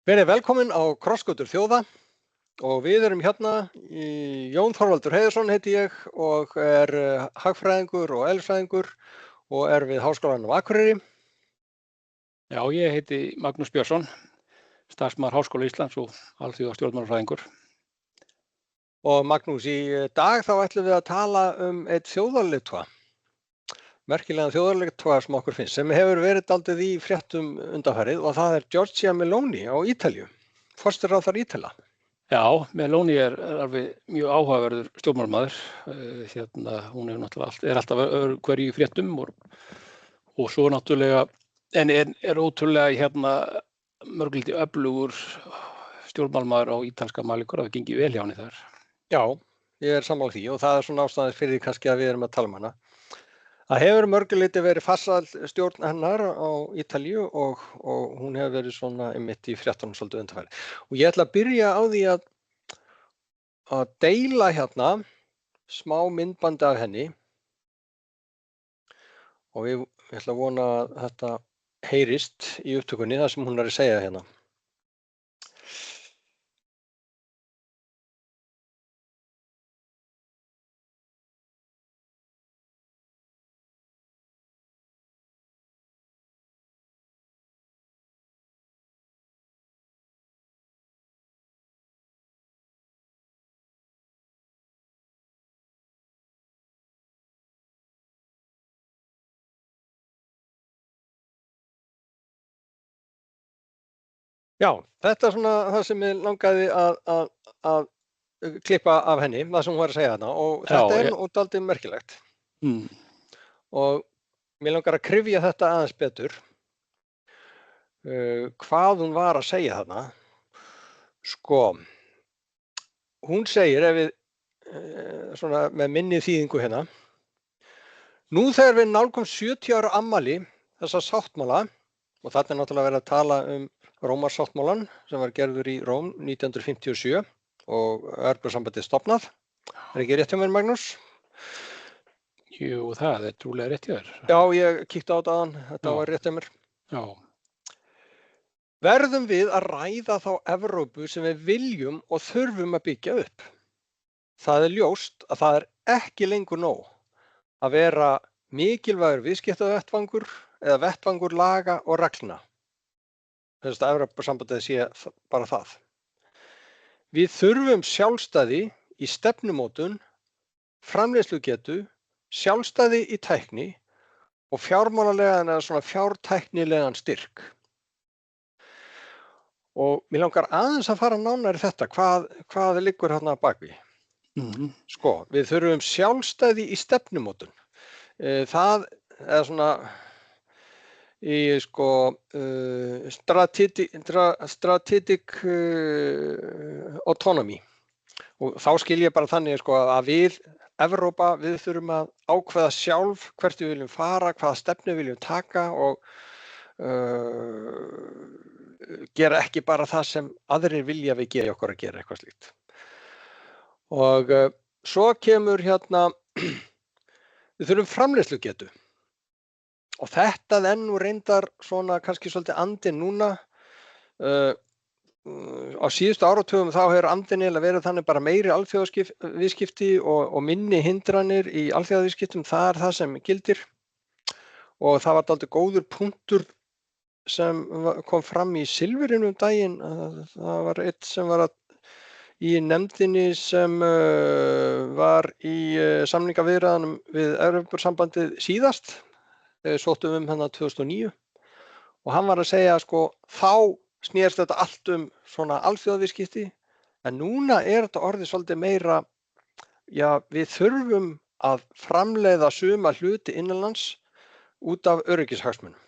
Verið velkomin á Krossgötur þjóða og við erum hérna Jón Þorvaldur Heiðarsson heiti ég og er hagfræðingur og eðlisfræðingur og er við Háskólanum á Akureyri. Já, ég heiti Magnús Björnsson, starfsmaður Háskóla Íslands og alþjóðastjórnmálafræðingur. Og Magnús, í dag þá ætlum við að tala einn þjóðarleiðtoga, merkilegan þjóðarleiðtoga sem okkur finnst, sem hefur verið dálítið í fréttum undanfarið og það er Giorgia Meloni á Ítalíu, forsætisráðherra Ítala. Já, Meloni er alveg mjög áhugaverður stjórnmálamaður. Hún er alltaf hverju í fréttum og svo náttúrulega, en er ótrúlega mörgliti öflugur stjórnmálamaður á ítalska mælikvarða. Það gengið vel hjá henni þar. Já, ég er sammála því og það er svona ástæðan fyrir því kannski að við erum að tala hana. Það hefur mörguleiti verið farsæl stjórn hennar á Ítalíu og hún hefur verið svona einmitt í fréttunum svolítið undanfarið. Og ég ætla að byrja á því að deila hérna smá myndbandi af henni og ég ætla að vona að þetta heyrist í upptökunni það sem hún er að segja hérna. Já, þetta er svona það sem ég langaði að klippa af henni, það sem hún var að segja þarna og þetta er nú dálítið merkilegt. Og mér langar að kryfja þetta aðeins betur, hvað hún var að segja þarna. Sko, hún segir, ef við svona með minni þýðingu hérna, nú þegar við nálgumst 70 ára afmæli þessa sáttmála, og þarna er náttúrulega verið að tala Rómarsáttmálann sem var gerður í Róm 1957 og Evrópusambandið stofnað. Er ekki rétt hjá mér, Magnús? Jú, það er trúlega rétt hjá þér. Já, ég kíkti á þetta, þetta var rétt hjá mér. Já. Verðum við að ræða þá Evrópu sem við viljum og þurfum að byggja upp. Það er ljóst að það er ekki lengur nóg að vera mikilvægur viðskiptavettvangur eða vettvangur laga og reglna. Þess að Evrópusambandið sé bara það. Við þurfum sjálfstæði í stefnumótun, framleiðslugetu, sjálfstæði í tækni og fjármálalegan eða svona fjártæknilegan styrk. Og mér langar aðeins að fara nánar í þetta, hvað liggur hérna bakvið. Sko, við þurfum sjálfstæði í stefnumótun. Það er svona í strategic autonomy og þá skil ég bara þannig að við Evrópa við þurfum að ákveða sjálf hvert við viljum fara, hvaða stefnu við viljum taka og gera ekki bara það sem aðrir vilja við gera okkur að gera eitthvað slíkt. Og svo kemur hérna við þurfum framleiðslugetu. Og þetta er nú reyndar svona kannski svolítið andinn núna. Á síðustu áratugum þá hefur andinn eiginlega verið þannig bara meiri alþjóðaviðskipti og minni hindranir í alþjóðaviðskiptum, það er það sem gildir. Og það var dálítið góður punktur sem kom fram í Silfrinu daginn. Það var eitt sem var í nefndinni sem var í samningaviðræðunum við Evrópusambandið síðast. Sóttum hérna 2009 og hann var að segja þá snerist þetta allt svona alþjóðaviðskipti en núna er þetta orðið svolítið meira við þurfum að framleiða suma hluti innanlands út af öryggishagsmunum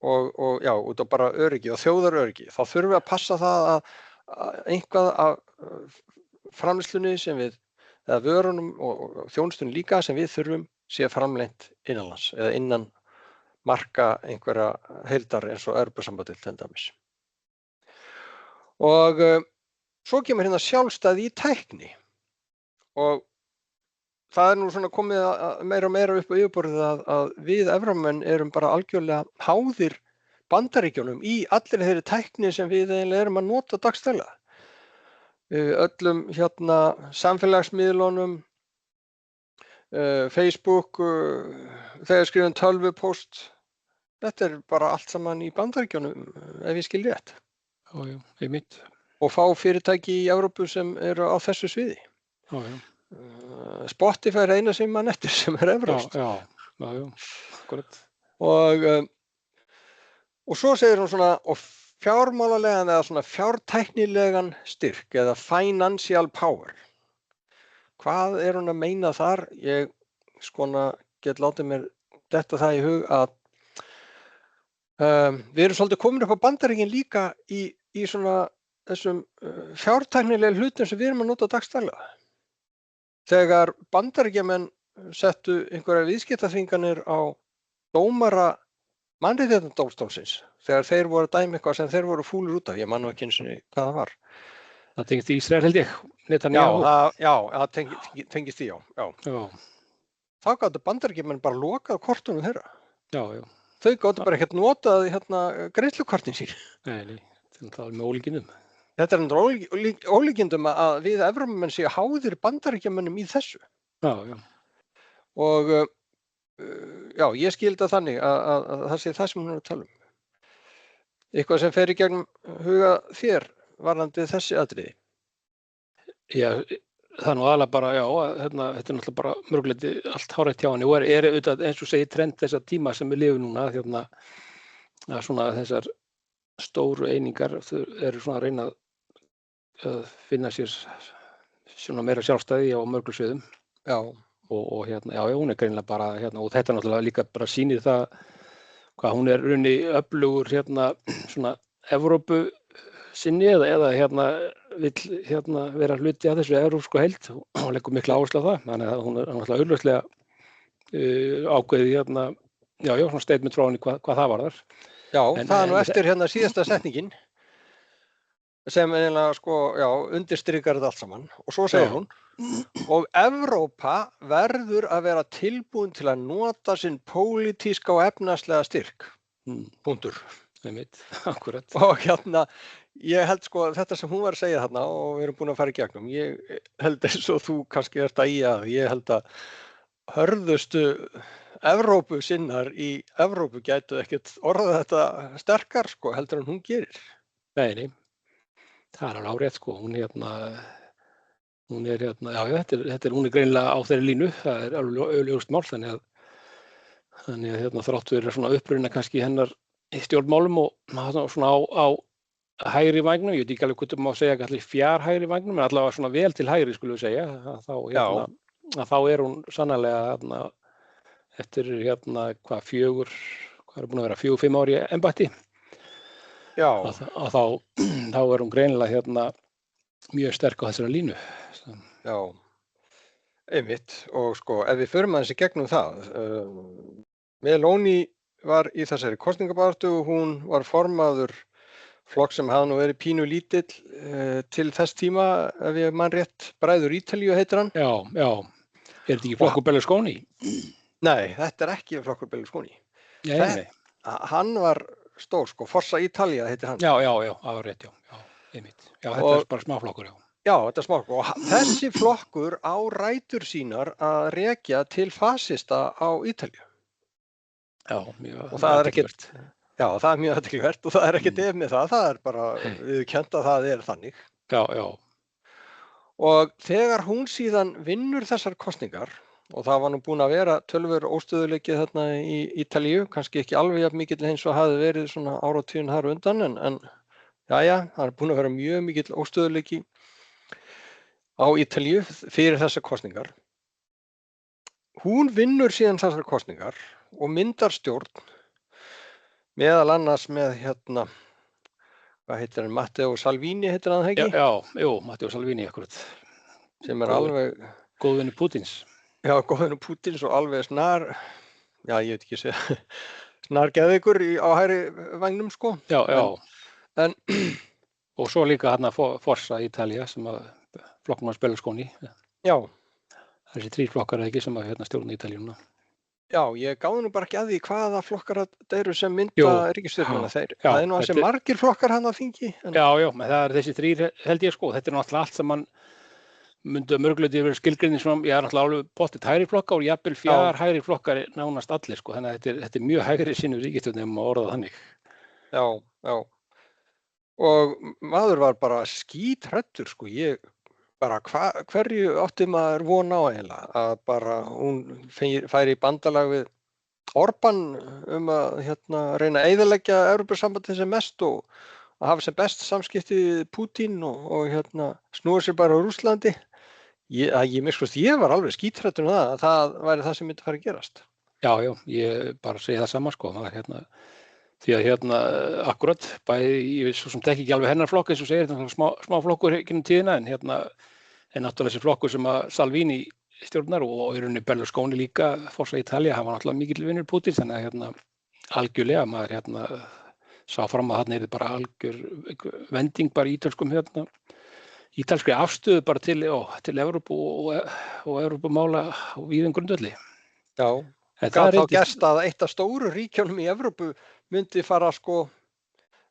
og út af bara öryggi og þjóðaröryggi. Þá þurfum við að passa það að einhvað af framleiðslunni sem við eða vörunum og þjónustunni líka sem við þurfum sé framleitt innanlands eða innan marka einhverja heildar eins og Evrópusambandið til dæmis. Og svo kemur hérna sjálfstæði í tækni og það er nú svona komið meira og meira upp á yfirborðið að við Evrópumenn erum bara algjörlega háðir Bandaríkjunum í allir þeirri tækni sem við eiginlega erum að nota dagsdaglega. Öllum samfélagsmiðlunum, Facebook, þegar skrifum tölvupóst. Þetta bara allt saman í Bandaríkjunum, ef ég skil rétt. Já, einmitt. Og fá fyrirtæki í Evrópu sem eru á þessu sviði. Já. Spotify er eina sem mann eftir sem er evrópskt. Já, akkurat. Og svo segir hún svona, og fjármálalegan eða svona fjártæknilegan styrk eða financial power. Hvað er hún að meina þar? Ég get látið mér detta það í hug að við erum svolítið komin upp á Bandaríkin líka í svona þessum fjártæknilega hlutum sem við erum að nota dagsdaglega. Þegar Bandaríkjamenn settu einhverjar viðskiptaþvinganir á dómara mannréttindadómstólsins, þegar þeir voru að dæma eitthvað sem þeir voru fúlir út af, ég man nú ekki einu sinni hvað það var. Það tengist í Ísrael held ég, Netanyahu. Já, það tengist í, já. Þá gátu Bandaríkjamenn bara lokað kortunum þeirra. Já. Þau gátu bara ekkert notað greiðslukortin sín. Nei, þetta er með ólíkindum. Þetta er ólíkindum að við Evrópumenn séu háðir Bandaríkjamönnum í þessu. Já. Og já, ég skildi það þannig að það sé það sem hún er að tala um. Eitthvað sem fer í gegnum huga þér varðandi þessi atriði? Já, það er nú aðalega bara, þetta er náttúrulega bara mörguleiti allt hárrétt hjá henni og er auðvitað eins og segir trend þessar tíma sem við lifum núna, að svona þessar stóru einingar eru svona að reyna að finna sér svona meira sjálfstæði á mörgum sviðum. Já. Og hún er greinilega bara, og þetta náttúrulega líka bara sýnir það hvað hún er runni öflugur svona Evrópu sinni eða vill vera hluti af þessu evrópsku heild og leggur mikla áherslu á það. Þannig að hún er náttúrulega augljóslega ákveðið svona statement frá henni hvað það varðar. Já, það er nú eftir síðasta setningin sem eiginlega undirstrikar þetta allt saman og svo segir hún og Evrópa verður að vera tilbúin til að nota sinn pólitíska og efnahagslega styrk. Punktur. Einmitt, akkurat. Og ég held þetta sem hún var að segja þarna og við erum búin að fara í gegnum, ég held eins og þú kannski ert að ég held að hörðustu Evrópu sinnar í Evrópu gætu ekkert orðað þetta sterkar heldur en hún gerir. Nei, það er alveg árétt hún hún er hún er greinilega á þeirri línu, það er alveg augljóst mál þannig að þrátt fyrir svona uppruna kannski hennar í stjórnmálum og svona á hægri vængnum, ég veit ekki alveg hvað má segja allir fjárhægri vængnum, en allavega svona vel til hægri skulum við segja, að þá er hún sannarlega eftir hvað er búin að vera 4-5 ár í embætti. Já. Þá er hún greinilega mjög sterk á þessari línu. Já, einmitt. Og ef við förum aðeins í gegnum það, Meloni var í þessari kosningabaráttu og hún var formaður flokk sem hafði nú verið pínu lítill til þess tíma, ef ég man rétt, Bræður Ítalíu heitir hann. Já. Er þetta ekki flokkur Berlusconi? Nei, þetta er ekki flokkur Berlusconi. Nei. Hann var stór, Forza Italia heitir hann. Já, það var rétt, já, einmitt. Já, þetta er bara smáflokkur, já. Já, þetta er smáflokkur og þessi flokkur á rætur sínar að rekja til fasista á Ítalíu. Já, mjög. Og það er ekkert, það er mjög athyglisvert og það er ekkert með það er bara viðurkennt að það er þannig. Já. Og þegar hún síðan vinnur þessar kosningar, og það var nú búin að vera töluvert óstöðuleiki þarna í Ítalíu, kannski ekki alveg jafn mikill eins og hafði verið svona áratuginn þar undan, en það er búin að vera mjög mikill óstöðuleiki á Ítalíu fyrir þessar kosningar. Hún vinnur síðan þessar kosningar og myndar stjórn, meðal annars með hvað heitir hann, Matteo Salvini heitir hann ekki? Já, Matteo Salvini akkurat. Sem er alveg góðvinur Pútins. Já, góðvinur Pútins og alveg ég veit ekki segja, snargeðveikur á hægri vængnum Já. En og svo líka Forza Italia sem að flokknum hans Berlusconi. Já. Þessi 3 flokkar ekki sem að stjórna Ítalíuna. Já, ég gáði nú bara ekki að því hvaða flokkar þetta eru sem Jú, mynda ríkisstjórnina. já, Það nú ansi margir flokkar hann á þingi. já, menn það þessi þrír held ég sko, þetta náttúrulega allt sem mann myndi að mörguleiti verið skilgreining svona, ég náttúrulega alveg pottið hægri flokkar og jafnvel 4 hægri flokkar nánast allir sko, þannig að þetta er mjög hægri sinnu ríkisstjórn ef maður orðað þannig. Já. Og maður var bara skíthræddur sko, ég bara hverju átti maður von á eiginlega, að bara hún færi í bandalag við Orbán að reyna að eyðileggja Evrópusambandið sem mest og að hafa sem best samskipti við Pútín og snúa sér bara á Rússlandi. Ég var alveg skíthræddur að það væri það sem myndi fara að gerast. Já, ég bara segi það sama sko, það því að akkurat, bæði, ég veit svo sem þekki ekki alveg hennar flokk eins og segir, þetta er smá flokkur gegnum tíðina, en náttúrulega þessi flokkur sem að Salvini stjórnar og í rauninni Berlusconi líka, forseti Ítalía, hann var náttúrulega mikill vinur Pútín, þannig að algjörlega maður sá fram að þarna er bara algjör vending bara í ítalskri afstöðu bara til Evrópu og Evrópumála á víðum grundvelli. Já. Gat þá gerst að eitt af stóru ríkjunum í Evrópu myndi fara sko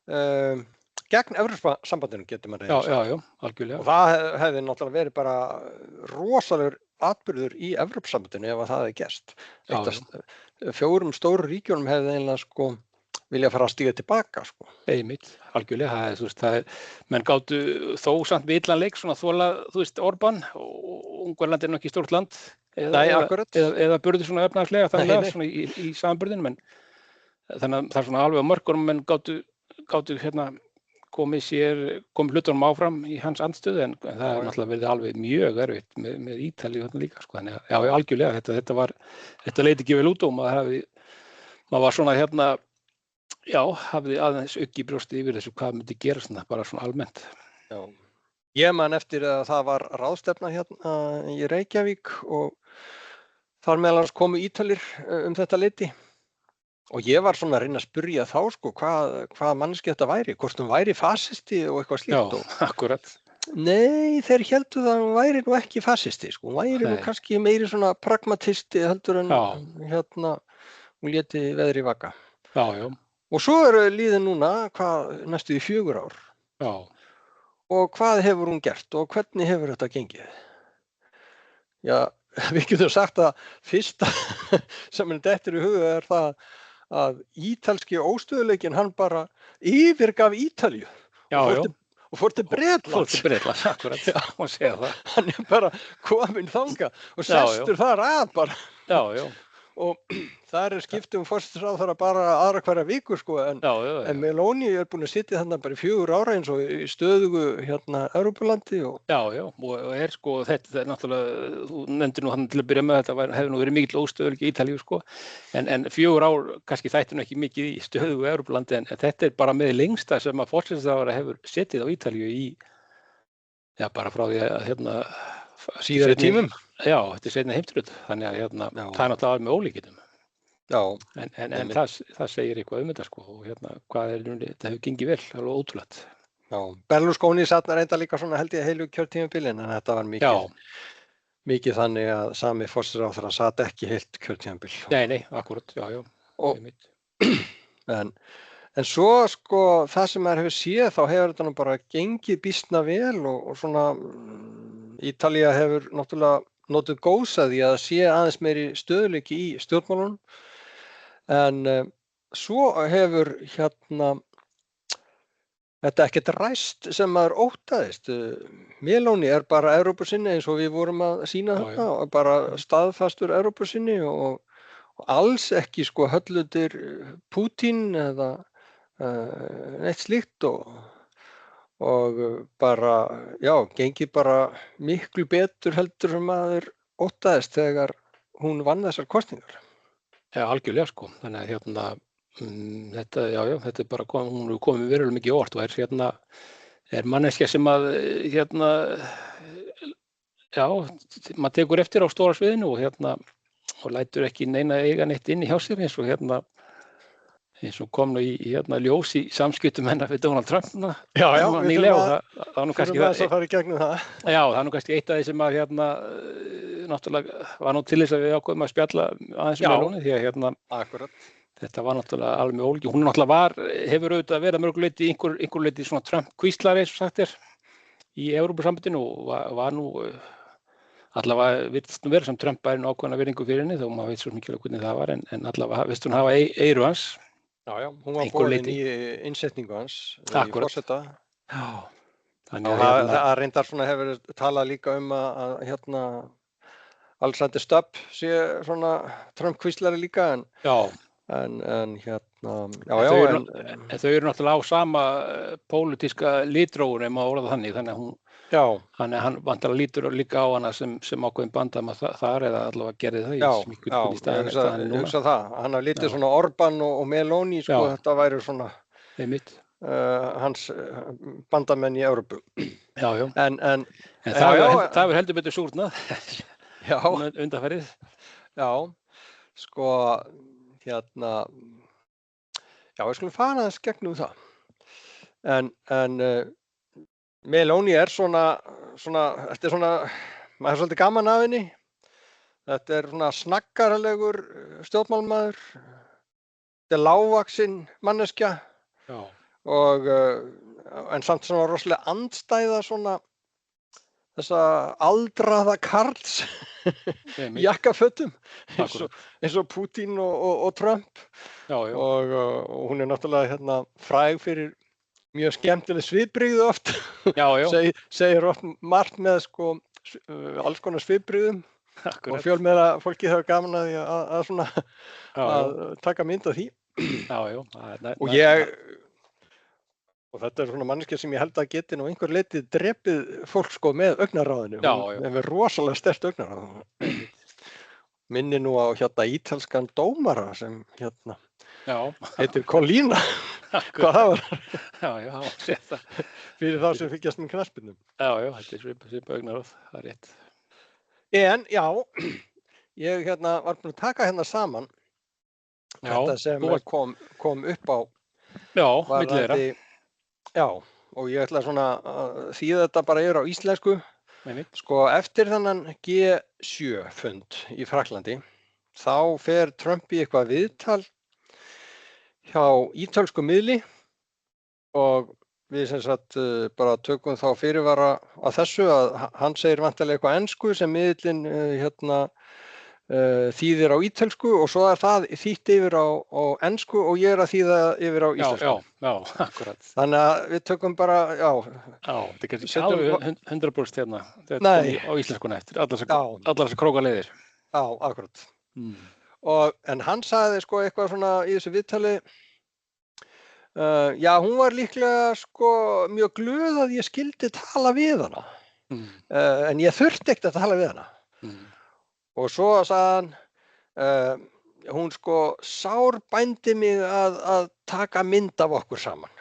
gegn Evrópusambandinu, getur maður reynt. Já, algjörlega. Og það hefði náttúrulega verið bara rosalegur atburður í Evrópusambandinu ef það hefði gerst. Eitt af 4 stóru ríkjunum hefði eiginlega sko vilja fara að stíga tilbaka sko. Einmitt, algjörlega, menn gátu þó samt við illan leik svona þola, Orbán og Ungverjaland er nú ekki stórt land eða burði svona efnahagslega þannig svona í samanburðinum, en þannig að það er svona alveg á mörkunum menn gátu komið hlutunum áfram í hans andstöðu, en það er náttúrulega verið alveg mjög erfitt með Ítalíu líka sko, þannig að já, algjörlega, þetta leit ekki vel út og maður var svona hafði aðeins í brjósti yfir þessu hvað myndi gerast bara svona almennt. Já. Ég man eftir að það var ráðstefna í Reykjavík og þar meðal annars komu Ítalir þetta leyti og ég var svona að reyna að spyrja þá sko hvað manneskja þetta væri, hvort hún væri fasisti og eitthvað slíkt. Já, akkurat. Nei, þeir héldu það að hún væri nú ekki fasisti sko, hún væri nú kannski meiri svona pragmatisti heldur en hún léti veðri vaka. Já. Og svo liðin núna, næstu í 4 ár. Já. Og hvað hefur hún gert og hvernig hefur þetta gengið? Já, við getum sagt að fyrsta sem henni dettur í huga er það að ítalski óstöðuleikinn hann bara yfirgaf Ítalíu og fór til Bretlands. Akkurat, má segja það. Hann er bara kominn þangað og sestur þar að bara. Já. Og þar skiptum forsætisráðherra bara aðra hverja viku sko, en Meloni er búin að sitja þarna bara í 4 ára eins og í stöðugu Evrópulandi og og sko þetta er náttúrulega, þú nefndir nú hann til að byrja með þetta hefur nú verið mikill óstöðuleiki í Ítalíu sko, en 4 ár kannski þætti nú ekki mikið í stöðugu Evrópulandi, en þetta er bara með lengsta sem að forsætisráðherra hefur setið á Ítalíu í bara frá því að síðari tímum. Já, þetta er seinni heimsstyrjöld, þannig að það er náttúrulega með ólíkindum. Já. En það segir eitthvað þetta sko, og hvað þetta hefur gengið vel, alveg ótrúlegt. Já, Berlusconi satt reynda líka svona held ég heilu kjörtímabilin, en þetta var mikið þannig að sami forsætisráðherra satt ekki heilt kjörtímabil. Nei, akkurat, já. En svo sko það sem maður hefur séð þá hefur þetta nú bara gengið býsna vel og svona Ítalía hefur náttúrulega notið góðs að því að sé aðeins meiri stöðuleiki í stjórnmálunum, en svo hefur þetta ekkert ræst sem maður óttaðist. Meloni er bara Evrópusinni eins og við vorum að sýna þetta og bara staðfastur Evrópusinni og alls ekki sko höllutir Pútín eða neitt slíkt og bara, gengið bara miklu betur heldur sem maður óttaðist þegar hún vann þessar kosningar. Já, algjörlega sko, þannig að þetta er bara hún hefur komið verulega mikið óvart og er manneskja sem að maður tekur eftir á stóra sviðinu og lætur ekki neina eiga neitt inn í hjá sér eins og eins og kom nú í ljós í samskiptum hennar við Donald Trump Já, nýlega og það var nú kannski að fara í gegnum það. Já, það er nú kannski eitt af því sem að náttúrulega var nú til þess að við ákveðum að spjalla aðeins Meloni því að Akkurat. Þetta var náttúrulega alveg með ólíki. Hún náttúrulega hefur auðvitað verið að mörgu leyti einhver leyti svona Trump-kvíslari eins og sagt í Evrópusambandinu og var nú allavega virtist nú vera sem Trump bæri nú ákveðna virðingu fyrir henni þó maður veit svo mikið hvernig það var en allavega vist hún hafa eyru hans. Já, hún var boðin í innsetningu hans í forseta. Já. Þannig að reyndar svona hefur talað líka að Alexander Stubb sé svona Trump-kvíslari líka en þau eru náttúrulega á sama pólitíska litróun ef maður orða þannig að hún hann vantarlega lítur líka á hana sem ákveðin bandamaður þar eða allavega gerði það ég hugsa það hann hafði litið svona Orbán og Meloni sko þetta væri svona hans bandamenn í Evrópu en það hefur heldur betur súrnað undanfarið sko við skulum fara aðeins gegnum það en Meloni svona þetta svona maður svolítið gaman af henni þetta svona snaggaralegur stjórnmálamaður þetta lágvaxin manneskja en samt svona rosalega andstæða svona þessa aldraða karls í jakkafötum eins og Putin og Trump og hún náttúrulega fræg fyrir mjög skemmtileg svipbrigði oft segir oft margt með sko alls konar svipbrigðum og fjölmiðlafólkið hefur gaman að því að taka mynd af því og þetta svona manneskja sem ég held að geti nú einhver leyti drepið fólk sko með augnaráðinu hún hefur rosalega sterkt augnaráð minni nú á ítalskan dómara sem heitir Collina hvað það var fyrir þá sem fylgjast með knattspyrnum þetta svipað augnaráð það rétt en ég var búinn að taka saman þetta sem kom upp á milli þeirra og ég ætla svona að þýða þetta bara á íslensku sko eftir þennan G7 fund í Frakklandi þá fer Trump í eitthvað viðtal hjá ítölsku miðli og við sem sagt bara tökum þá fyrirvara að þessu að hann segir vantarlega eitthvað ensku sem miðlinn þýðir á ítölsku og svo það þýtt yfir á ensku og ég að þýða yfir á íslensku. Já, akkurat. Þannig að við tökum bara, þetta er kannski alveg 100% á íslenskuna eftir, allar þessar krókaleiðir. Já, akkurat. En hann sagði sko eitthvað svona í þessu viðtali, hún var líklega sko mjög glöð að ég skildi tala við hana, en ég þurfti ekkert að tala við hana. Og svo sagði hann, hún sko sárbændi mig að taka mynd af okkur saman.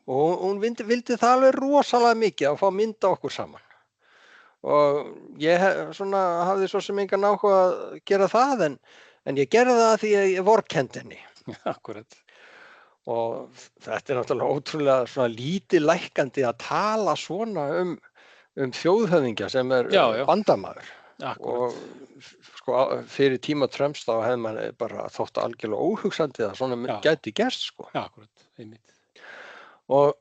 Og hún vildi það alveg rosalega mikið að fá mynd af okkur saman. Og ég hafði svo sem engan áhuga að gera það, en ég gerði það því að ég vorkenndi henni. Akkurat. Og þetta er náttúrulega ótrúlega svona lítillækkandi að tala svona þjóðhöfðingja sem bandamaður. Akkurat. Og sko fyrir tíma Trumps þá hefði mann bara þótt algjörlega óhugsandi að svona gæti gerst sko. Akkurat, einmitt. Og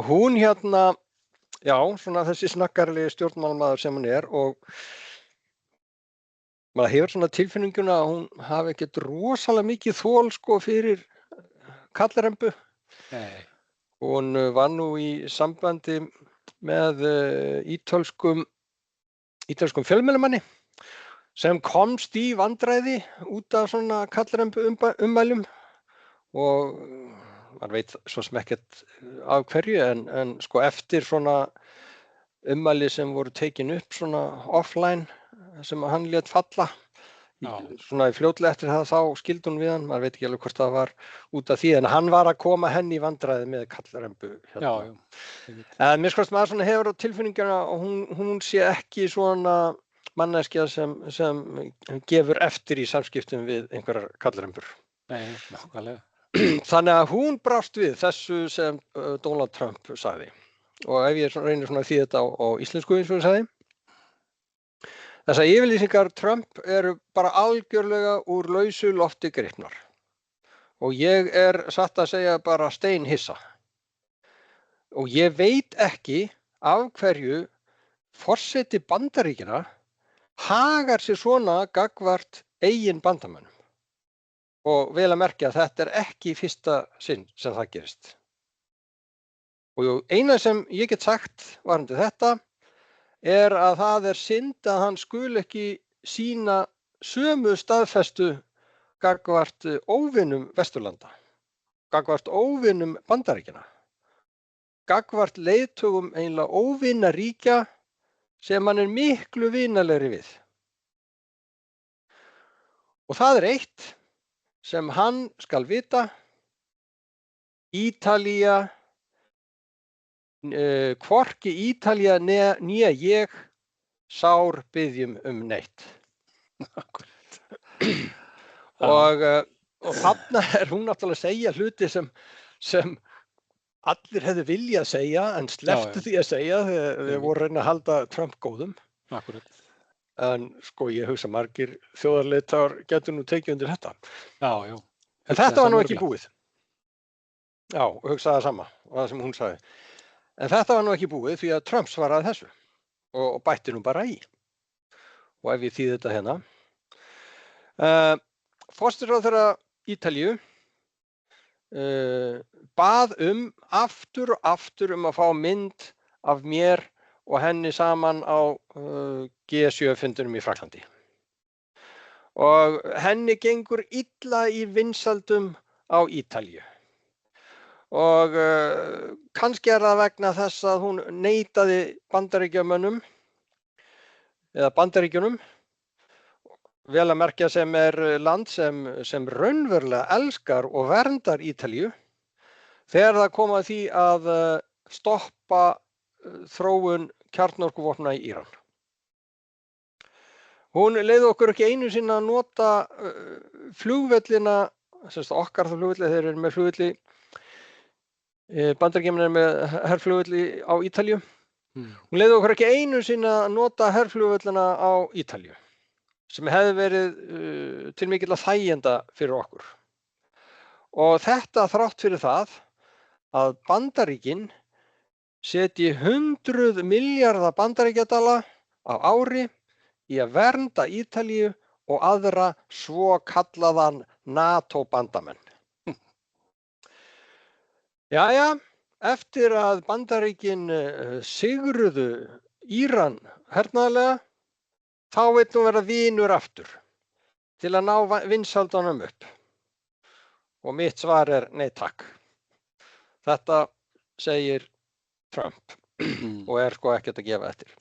hún svona þessi snaggarlegi stjórnmálamaður sem hún er og maður hefur svona tilfinninguna að hún hafi ekkert rosalega mikið þol sko fyrir kallrembu. Nei. Hún var nú í sambandi með ítölskum fjölmiðlamanni sem komst í vandræði út af svona kallrembu ummælum og maður veit svo sem ekkert af hverju en sko eftir svona ummæli sem voru tekin upp svona offline sem hann lét falla svona í fljótlega eftir það þá skildi hún við hann, maður veit ekki alveg hvort það var út af því en hann var að koma henni í vandræði með kallrembu en mér skoðast maður svona hefur á tilfinninguna og hún sé ekki svona manneskja sem gefur eftir í samskiptum við einhverjar kallrembur Nei, nákvæmlega. Þannig að hún brást við þessu sem Donald Trump sagði. Og ef ég reynir svona að þýða þetta á íslensku eins og ég sagði. Þessar yfirlýsingar Trump eru bara algjörlega úr lausu lofti gripnar. Og ég er satt að segja bara steinhissa. Og ég veit ekki af hverju forseti Bandaríkjanna hagar sér svona gagnvart eigin bandamönnum. Og vel að merkja að þetta er ekki í fyrsta sinn sem það gerist. Og eina sem ég get sagt varðandi þetta er að það er synd að hann skuli ekki sýna sömu staðfestu gagnvart óvinum Vesturlanda, gagnvart óvinum Bandaríkjanna, gagnvart leiðtogum eiginlega óvinna ríkja sem hann er miklu vinalegri við. Og það er eitt sem hann skal vita, Ítalía, hvorki Ítalía né ég sár biðjum neitt. og þarna er hún náttúrulega að segja hluti sem allir hefðu viljað segja en slepptu því að segja þegar við vorum að reyna að halda Trump góðum. Akkurat. En sko ég hugsa margir þjóðarleiðtogar getur nú tekið undir þetta. Já. En þetta var nú ekki búið. Já, hugsaði það sama, það sem hún sagði. En þetta var nú ekki búið því að Trump svaraði þessu og bætti nú bara í. Og ef ég þýði þetta hérna. Forsætisráðherra Ítalíu bað aftur og aftur að fá mynd af mér og henni saman á G7-fundunum í Frakklandi. Og henni gengur illa í vinsældum á Ítalíu. Og kannski er það vegna þess að hún neitaði Bandaríkjamönnum eða Bandaríkjunum, vel að merkja sem er land sem raunverulega elskar og verndar Ítalíu, þegar það kom að því að stoppa þróun kjarnorkuvopna í Íran. Hún leyfði okkur ekki einu sinni að nota flugvellina, okkar flugvelli, þeir eru með flugvelli, Bandaríkjamenn er með herflugvelli á Ítalíu. Hún leyfði okkur ekki einu sinni að nota herflugvellina á Ítalíu, sem hefði verið til mikilla þæginda fyrir okkur. Og þetta þrátt fyrir það að Bandaríkin setji 100 milljarða bandaríkjadala á ári í að vernda Ítalíu og aðra svokallaðan NATO-bandamenn. Jæja, eftir að Bandaríkin sigruðu Íran hernaðarlega, þá vill nú vera vinur aftur til að ná vinsældunum upp. Og mitt svar er nei takk. Þetta segir Trump og er sko ekkert að gefa eftir.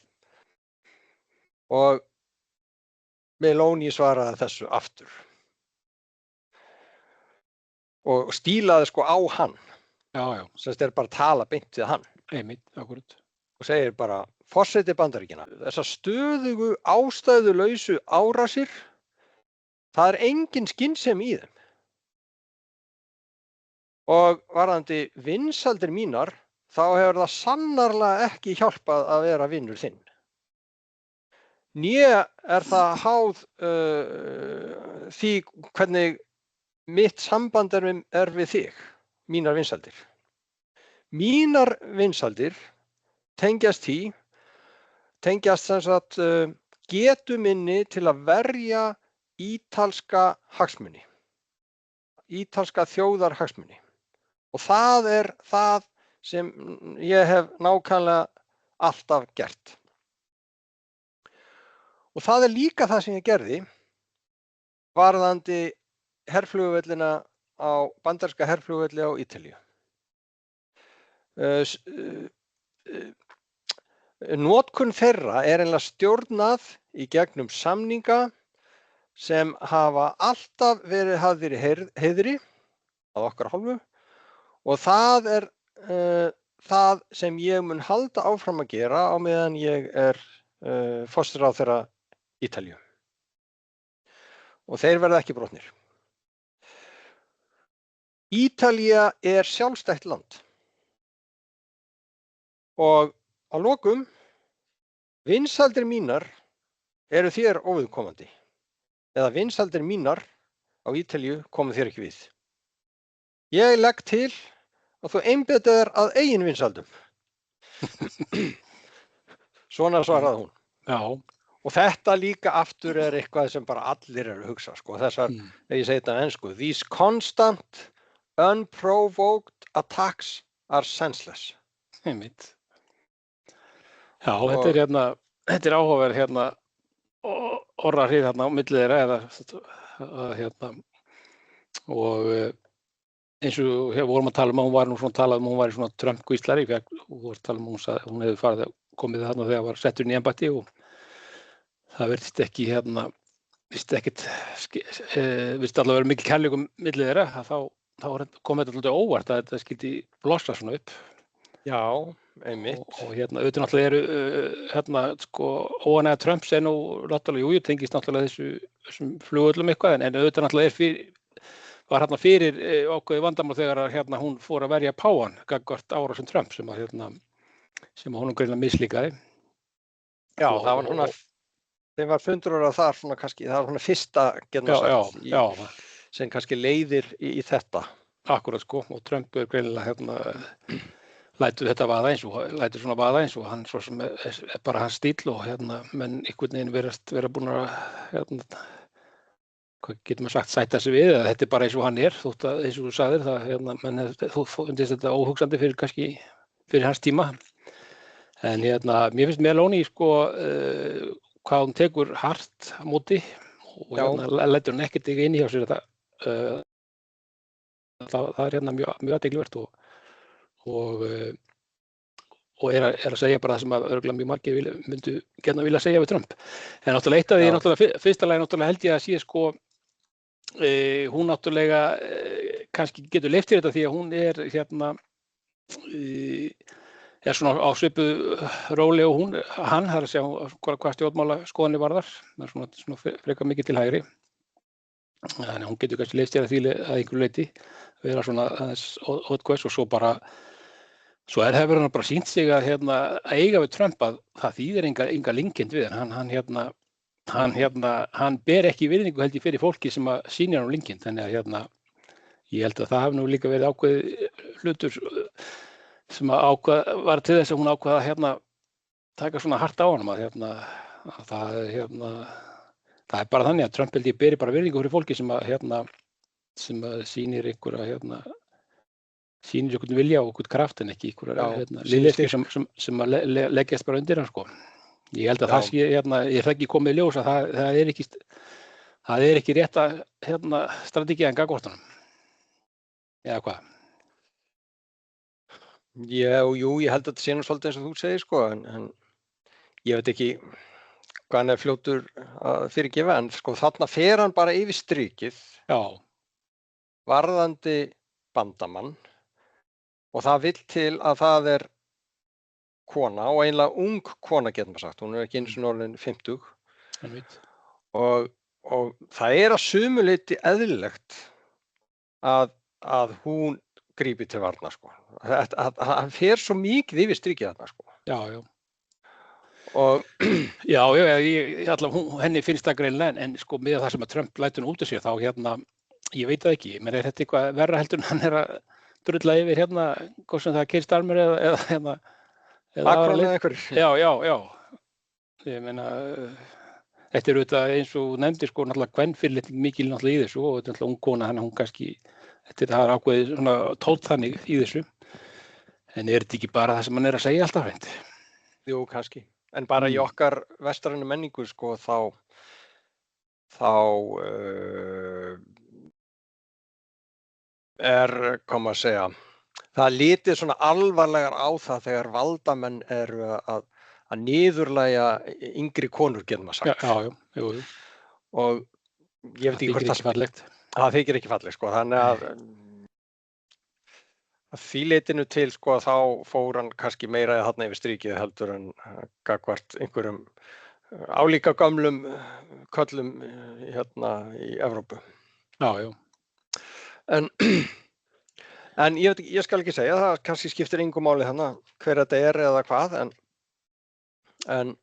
Og Meloni svaraði þessu aftur. Og stílaði sko á hann. Já. Sem þetta er bara að tala beint við hann. Einmitt, akkurat. Og segir bara, forseti Bandaríkjanna, þessar stöðugu ástæðulausu árásir, það er engin skynsemi í þeim. Og varðandi vinsældir mínar, þá hefur það sannarlega ekki hjálpað að vera vinur þinn. Né er það háð því hvernig mitt samband er við þig, mínar vinsældir. Mínar vinsældir tengjast sem sagt getu minni til að verja ítalska hagsmuni, ítalska þjóðarhagsmuni. Og það er það sem ég hef nákvæmlega alltaf gert. Og það er líka það sem ég gerði varðandi herflugvellina bandaríska herflugvelli á Ítalíu. Notkun þeirra er eiginlega stjórnað í gegnum samninga sem hafa alltaf verið heiðri að okkar hálfu og það er það sem ég mun halda áfram að gera á meðan ég er forsætisráðherra Ítalíu. Og þeir verða ekki brotnir. Ítalía er sjálfstætt land og að lokum vinsældir mínar eru þér óviðkomandi eða vinsældir mínar á Ítalíu komu þér ekki við. Ég legg til að þú einbeittir þér að eigin vinsældum. Svona svaraði hún. Já. Og þetta líka aftur er eitthvað sem bara allir eru að hugsa, sko. Þessar, ef ég segi þetta á ensku, these constant, unprovoked attacks are senseless. Einmitt. Já, þetta er áhugaverð orðahrið á milli þeirra og eins og vorum að tala um að hún var nú svona talað hún var í svona Trump-kvíslari og voru að tala um hún hefði farið að komið þarna þegar var settur inn í embætti og það virtist ekki virtist allavega vera mikil kærleikur milli þeirra þá kom þetta alltaf óvart að þetta skyldi blossa svona upp. Já, einmitt. Og auðvitað náttúrulega eru óánægja Trumps nú náttúrulega, jú, tengist náttúrulega þessum flugvöllum eitthvað en auðvitað náttúrulega var fyrir ákveðið vandamál þegar hún fór að verja páfann gagnvart árásum Trump sem honum greinilega mislíkaði. Já, það var svona þeim var fundur að þar svona kannski það var svona fyrsta sem kannski leiðir í þetta. Akkurat sko og Trump er greinilega lætur þetta vaða eins og hann svo sem er bara hans stíll og menn einhvern veginn virðast vera búin að hvað getur maður sagt sætta sig við eða þetta er bara eins og hann er þótt að eins og þú sagðir það menn þú fundist þetta óhugsandi fyrir hans tíma en mér finnst Meloni hvað hún tekur hart á móti og lætur hann ekkert inn hjá sér þetta það er mjög athyglisvert og er að segja bara það sem að örugglega mjög margir myndu gjarnan vilja segja við Trump. En náttúrulega eitt af því náttúrulega fyrsta lagi náttúrulega held ég að sé hún náttúrulega kannski getur leyft sér þetta því að hún er svona á svipuðu róli og hann þarf að segja hvað stjórnmála skoðanir varðar. Það er svona frekar mikið til hægri. Þannig að hún getur kannski leyft sér að einhverju leyti vera svona aðeins ótkvæðs og svo hefur hann bara sýnt sig að eiga við Trump að það þýðir enga linkind við hann ber ekki virðingu held ég fyrir fólki sem að sýnir hann linkind þannig að ég held að það hafi nú líka verið ákveðið hlutur sem var til þess að hún ákveða að taka svona hart á honum að það er bara þannig að Trump held ég beri bara virðingu fyrir fólki sem að sýnir sýnir einhvern vilja og einhvern kraft en ekki einhverjar liðlistir sem að leggjast bara undir hann sko. Ég held að það sé ég ekki komið í ljós að það er ekki rétta strategía en gagnvart honum. Eða hvað? Jú, ég held að þetta sé nú svolítið eins og þú segir sko en ég veit ekki hvað hann er fljótur að fyrirgefa en sko þarna fer hann bara yfir strikið. Já. Varðandi bandamann og það vill til að það er kona og eiginlega ung kona getur maður sagt, hún er ekki einu sinni orðin 50 og það er að sumu leyti eðlilegt að hún grípi til varna sko. Það fer svo mikið yfir strikið þarna sko. Já. Og henni finnst það greinilega en sko með það sem að Trump lætur hún út af sér þá ég veit það ekki, menn er þetta eitthvað verra heldur en hann er að drulla yfir hvort sem það Keir Starmer eða Macron eða einhverjir. Já. Ég meina, þetta er auðvitað eins og nefndir sko náttúrulega kvenfyrirlit mikil náttúrulega í þessu og þetta er náttúrulega ung kona hún kannski, það er ákveðið svona tótt þannig í þessu. En er þetta ekki bara það sem hann er að segja alltaf hreint? Jú, kannski. En bara í okkar vestrænu menningu sko þá hvað maður segja, það litið svona alvarlegar á það þegar valdamenn eru að niðurlægja yngri konur getur maður sagt. Jú. Og ég veit ekki hvort það þykir ekki fallegt sko, þannig að því leitinu til sko þá fór hann kannski meira þarna yfir strikið heldur en gagnvart einhverjum álíka gömlum köllum í Evrópu. Já. En En ég skal ekki segja, það kannski skiptir engu máli hana hver þetta eða hvað, en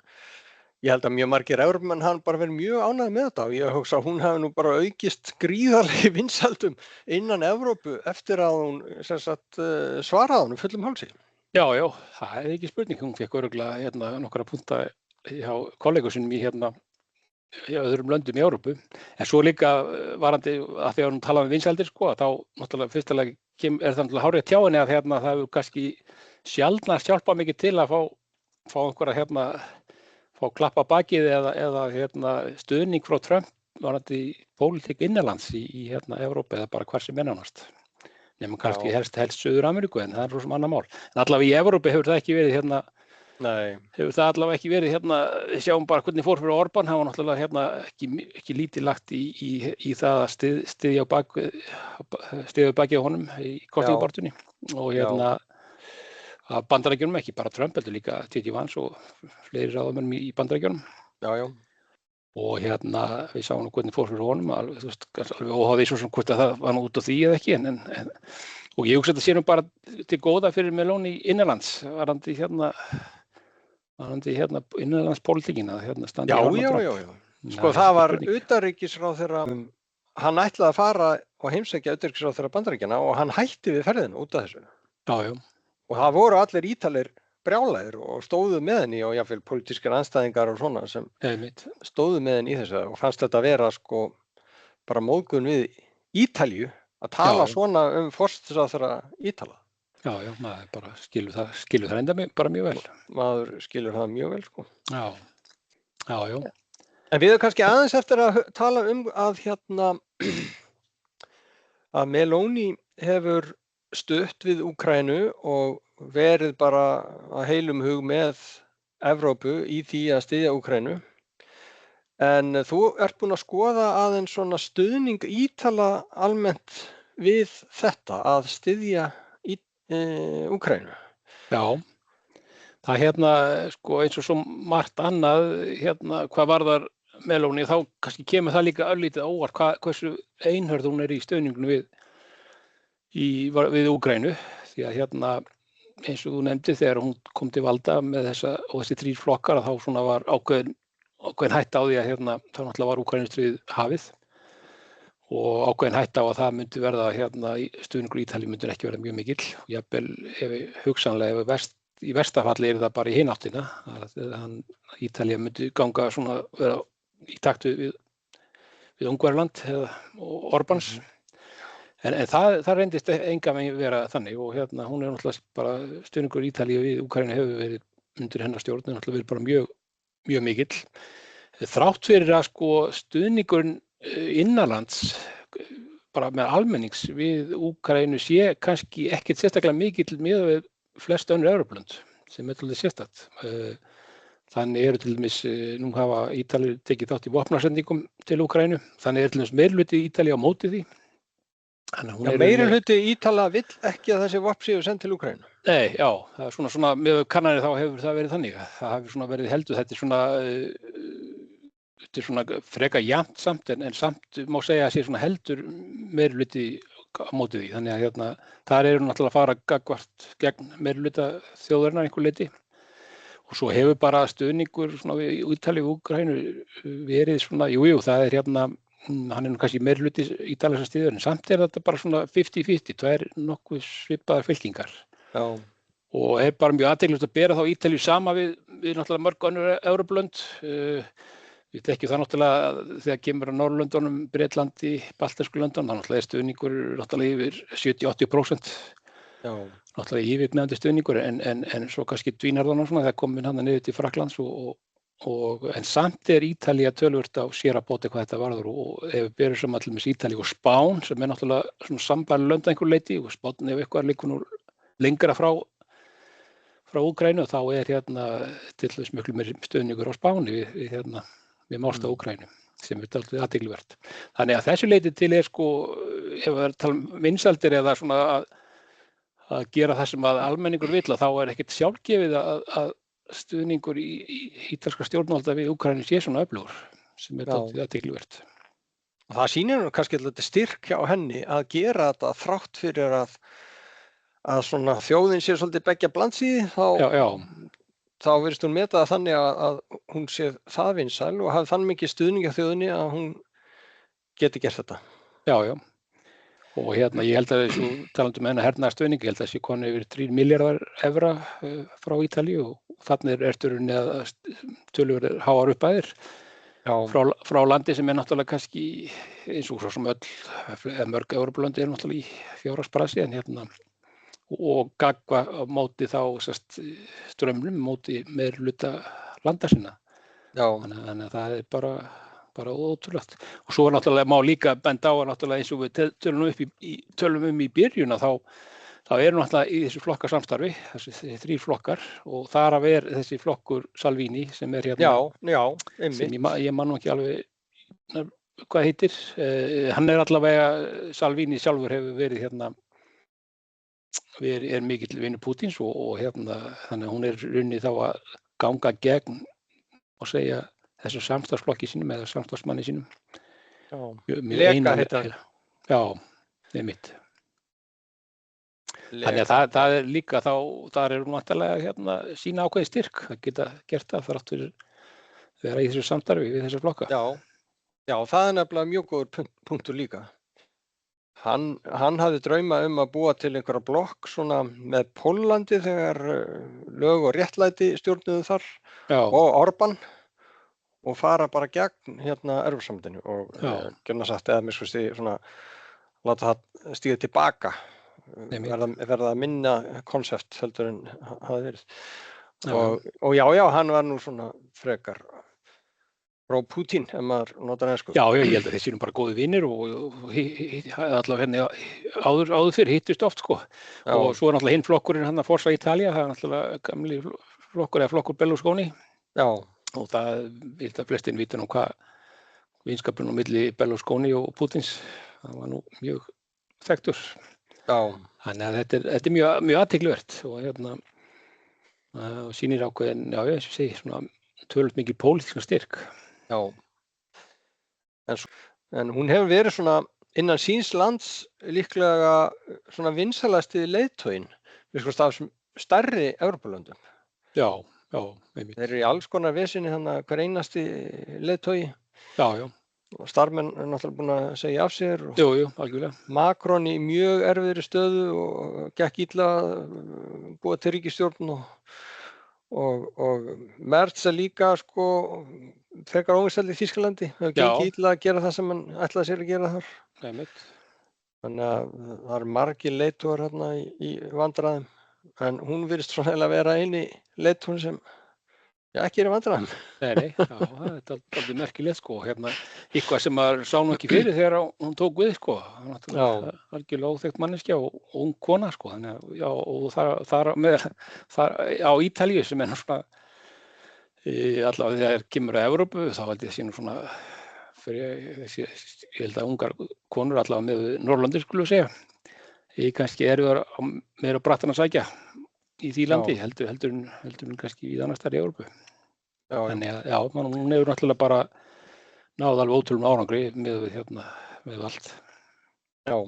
ég held að mjög margir Evrópumenn hafa bara verið mjög ánægðir með þetta og ég hugsa að hún hafi nú bara aukist gríðarlega í vinsældum innan Evrópu eftir að hún svaraði honum fullum hálsi. Já, það er ekki spurning. Hún fékk örugglega nokkra punta hjá kollegum sínum í öðrum löndum í Evrópu. En svo líka varandi að þegar hún talaði um vinsældir, sko, þá náttúrulega fyrstulega er það náttúrulega hárrétt hjá henni að það hefur kannski sjaldnast hjálpað mikið til að fá einhverja fá klappa bakið eða stuðning frá Trump varandi pólitík innanlands í Evrópu eða bara hvar sem nánast. Nema kannski helst Suður Ameríku, en það er svo sem annað mál. En allavega í Evrópu hefur það ekki verið hefur það allavega ekki verið við sjáum bara hvernig fór fyrir Orbán, hann var náttúrulega ekki lítið lagt í það að styðja bakið á honum í kosningabaráttunni og að Bandaríkjunum, ekki bara Trump, heldur líka T.D. Vance og fleiri ráðamönnum í Bandaríkjunum. Já. Og við sáum nú hvernig fór fyrir honum, alveg óháð því svo sem hvort að það var nú út á því eða ekki, og ég hugsa þetta sé nú bara til góða fyrir Meloni innanlands, varandi innanlandspólitíkin að standa í Já. Sko það var utanríkisráðherra, hann ætlaði að fara og heimsækja utanríkisráðherra Bandaríkjanna og hann hætti við ferðina út af þessu. Já. Og það voru allir Ítalir brjálæðir og stóðu með henni og jafnvel pólitískir andstæðingar og svona sem stóðu með henni í þessu og fannst þetta vera sko bara móðgun við Ítalíu að tala svona forsætisráðherra Ítala. Já, maður bara skilur það enda bara mjög vel. Maður skilur það mjög vel, sko. Já. En við erum kannski aðeins eftir að tala að Meloni hefur stutt við Úkraínu og verið bara að heilum hug með Evrópu í því að styðja Úkraínu. En þú ert búin að skoða aðeins svona stuðning Ítala almennt við þetta að styðja Úkraínu. Já, það sko eins og svo margt annað hvað varðar Meloni, þá kannski kemur það líka örlítið óvart hversu einhörð hún í stuðningunum við Úkraínu, því að eins og þú nefndir þegar hún kom til valda með þessi 3 flokkar að þá svona var ákveðin hætta á því að þá náttúrulega var Úkraínustríð hafið og ákveðin hætta á að það myndi verða stuðningur Ítalíu myndi ekki verða mjög mikill og jafnvel hugsanlega í versta falli það bara í hina áttina að Ítalía myndi ganga svona vera í takt við Ungverjaland og Orbáns. En það reyndist engan veginn vera þannig og hún náttúrulega bara stuðningur Ítalíu við Úkraínu hefur verið undir hennar stjórn náttúrulega verið bara mjög, mjög mikill. Þrátt fyrir að sko stuðningurinn innanlands bara með almennings við Úkraínu sé kannski ekkert sérstaklega mikill miðað við flest önnur Evrópulönd sem svolítið sérstakt. Þannig til dæmis, nú hafa Ítalir tekið þátt í vopnasendingum til Úkraínu, þannig til dæmis meirihluti Ítalíu á móti því. Meirihluti Ítala vill ekki að þessi vopn séu send til Úkraínu? Nei, já, það er svona með kannanir þá hefur það verið þannig. Það hefur svona verið heldur, þetta er svona freka jafnt samt en samt má segja að sé svona heldur meirihluti á móti því. Þannig að þar eru náttúrulega að fara gagnvart gegn meirihluta þjóðarinnar einhver leyti. Og svo hefur bara stuðningur svona við Ítalíu og Úkraínu verið svona, það er hann er nú kannski meirihluti Ítalíu sem styður, en samt er þetta bara svona 50-50, það er nokkuð svipaðar fylkingar. Já. Og er bara mjög athyglisvert að bera þá Ítalíu sama við náttúrulega mörg önnur Evrópulönd. Við þekkjum það náttúrulega þegar kemur á Norðurlöndunum, Bretlandi, baltísku löndunum, þá náttúrulega er stuðningur náttúrulega yfir 70-80%. Já. Náttúrulega yfirgnæfandi stuðningur, en svo kannski dvínar það svona þegar komin hann niður til Frakklands en samt er Ítalía töluvert á sér að bóta hvað þetta varður og ef við berum saman til dæmis Ítalíu og Spán sem er náttúrulega svona sambærileg lönd að einhverju leyti og Spán ef eitthvað liggur nú lengra frá Úkraínu þá er til dæmis miklu meiri stuðningur á Spáni við málstað Úkraínu sem er dálítið athyglivert. Þannig að þessu leyti til er sko ef við erum að tala um vinsældir eða svona að gera það sem að almenningur vill þá er ekkert sjálfgefið að stuðningur í ítalska stjórnvalda við Úkraínu sé svona öflugur sem er dálítið athyglivert. Það sýnir nú kannski þetta styrk hjá henni að gera þetta þrátt fyrir að að svona þjóðin sé svolítið beggja blandsíði, þá virðist hún meta það þannig að hún sé það vinsæl og hafi þannig mikið stuðning af þjóðinni að hún geti gert þetta. Já. Og ég held að þessu talandi um hernaðarstuðning, ég held að þessi konu yfir 3 milljarðar evra frá Ítalíu og þannig ertu rauninni að töluverðir háar upphæðir frá landi sem náttúrulega kannski eins og svo sem mörg Evrópulönd náttúrulega í fjárhagsbrasi en og gagva á móti þá strömmnum móti meirihluta landa sinna. Þannig að það bara ótrúlegt. Og svo náttúrulega má líka benda á að náttúrulega eins og við tölum í byrjun að þá náttúrulega í þessu flokkasamstarfi, þessi 3 flokkar og þar af þessi flokkur Salvini sem hérna. Já, einmitt. Sem ég man nú ekki alveg hvað heitir. Hann allavega, Salvini sjálfur hefur verið hérna mikill vinur Pútins og þannig að hún runnið þá að ganga gegn og segja þessu samstarfsflokki sínum eða samstarfsmanni sínum. Leka heitir hann. Já, einmitt. Þannig að það líka þá, þar hún vantarlega sína ákveðin styrk að geta gert það þrátt fyrir vera í þessu samstarfi við þessa flokka. Já, það nefnilega mjög góður punktur líka. Hann hafði drauma að búa til einhverja blokk svona með Póllandi þegar lög og réttlæti stjórnuðu þar og Orbán og fara bara gegn Evrópusambandinu og gjörna sagt eða miskusti svona láta það stíga tilbaka verða minna konsept heldur en hafði verið. Og já, hann var nú svona frekar frá Pútín, ef maður notar ensku. Já, ég held að þeir séu bara góði vinir og allavega áður fyrir hittust oft sko. Og svo náttúrulega hinn flokkurinn Forza Italia, það náttúrulega gamli flokkur eða flokkur Berlusconi. Já. Og það vil það flestin vita hvað vinskapurinn á milli Berlusconi og Pútins, það var nú mjög þekktur. Já. Þannig að þetta er mjög athyglisvert og sýnir ákveðin, eins og segi, svona töluvert mikið pólitískan styrk. Já, en hún hefur verið svona innan síns lands líklega svona vinsælasti leiðtoginn, við sko af stærri Evrópulöndum. Já, einmitt. Þeir eru í alls konar vesinni þannig hver einasti leiðtogi. Já. Og Starmer náttúrulega búin að segja af sér. Jú, algjörlega. Macron í mjög erfiðri stöðu og gekk illa búa til ríkisstjórn og Merz líka sko frekar óvinsæll í Þýskalandi. Það gekk illa að gera það sem hann ætlaði sér að gera þar. Einmitt. Þannig að það eru margir leiðtogar hérna í vandræðum. En hún virðist svona að vera eini leiðtoginn sem ekki í vandræðum. Nei, það er aldrei merkilegt sko. Eitthvað sem maður sá nú ekki fyrir þegar hún tók við sko. Algjörlega óþekkt manneskja og ung kona sko. Þannig að og þar á Ítalíu sem svona allavega þegar kemur að Evrópu þá held ég sé nú svona ég held að ungar konur allavega með Norrlandi skulum segja. Kannski meira brattan að sækja í því landi heldur en kannski í annars staðar í Evrópu. Þannig að hún hefur náttúrulega bara náð alveg ótrúlegum árangri með allt. Já,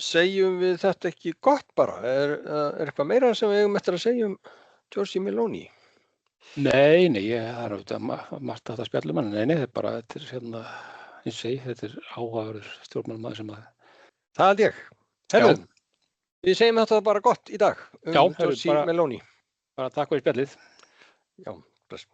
segjum við þetta ekki gott bara? Er eitthvað meira sem við eigum eftir að segja Giorgia Meloni? Nei, það er auðvitað margt að það spjallum hann. Nei, þetta er bara, þetta er áhugaverður stjórnmálamaður sem að... Það held ég. Herðu, við segjum þetta bara gott í dag Giorgia Meloni. Bara takk fyrir spjallið. Já, bless.